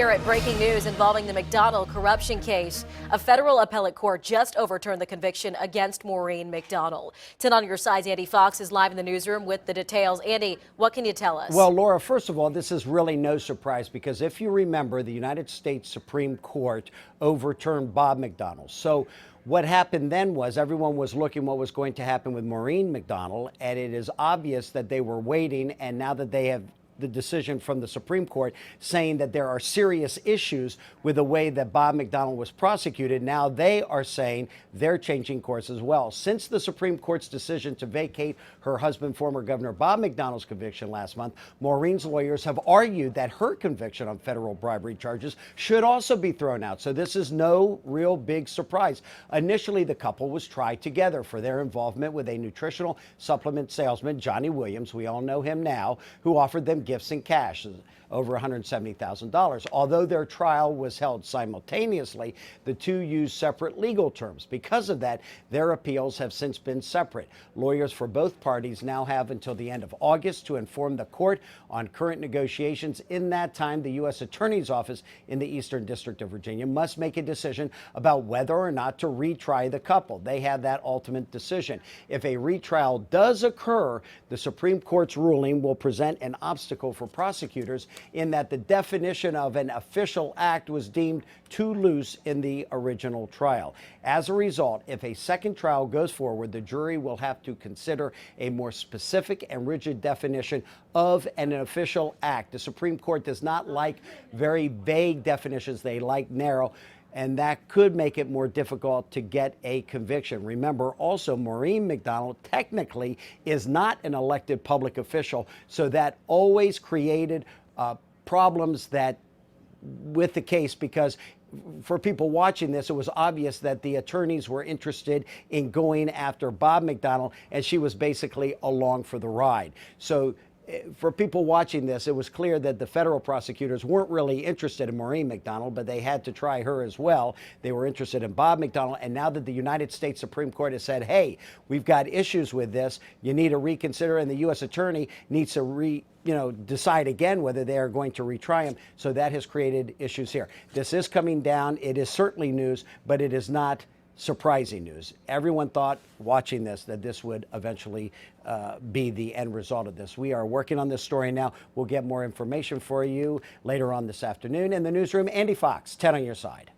Here at Breaking News involving the McDonald corruption case, a federal appellate court just overturned the conviction against Maureen McDonald. 10 on your side's Andy Fox is live in the newsroom with the details. Andy, what can you tell us? Well, Laura, first of all, this is really no surprise because if you remember, the United States Supreme Court overturned Bob McDonald. So what happened then was everyone was looking what was going to happen with Maureen McDonald, and it is obvious that they were waiting, and now that they have the decision from the Supreme Court saying that there are serious issues with the way that Bob McDonald was prosecuted, now they are saying they're changing course as well. Since the Supreme Court's decision to vacate her husband, former Governor Bob McDonald's conviction last month, Maureen's lawyers have argued that her conviction on federal bribery charges should also be thrown out. So this is no real big surprise. Initially, the couple was tried together for their involvement with a nutritional supplement salesman, Johnny Williams, we all know him now, who offered them gifts in cash, over $170,000. Although their trial was held simultaneously, the two used separate legal terms. Because of that, their appeals have since been separate. Lawyers for both parties now have until the end of August to inform the court on current negotiations. In that time, the U.S. Attorney's Office in the Eastern District of Virginia must make a decision about whether or not to retry the couple. They have that ultimate decision. If a retrial does occur, the Supreme Court's ruling will present an obstacle for prosecutors in that the definition of an official act was deemed too loose in the original trial. As a result, if a second trial goes forward, the jury will have to consider a more specific and rigid definition of an official act. The Supreme Court does not like very vague definitions. They like narrow, and that could make it more difficult to get a conviction. Remember, also, Maureen McDonald technically is not an elected public official, so that always created problems that with the case, because for people watching this, it was obvious that the attorneys were interested in going after Bob McDonald, and she was basically along for the ride. So for people watching this, it was clear that the federal prosecutors weren't really interested in Maureen McDonald, but they had to try her as well. They were interested in Bob McDonald. And now that the United States Supreme Court has said, hey, we've got issues with this, you need to reconsider, and the U.S. attorney needs to decide again whether they are going to retry him. So that has created issues here. This is coming down. It is certainly news, but it is not surprising news. Everyone thought watching this that this would eventually be the end result of this. We are working on this story now. We'll get more information for you later on this afternoon. In the newsroom, Andy Fox, 10 on your side.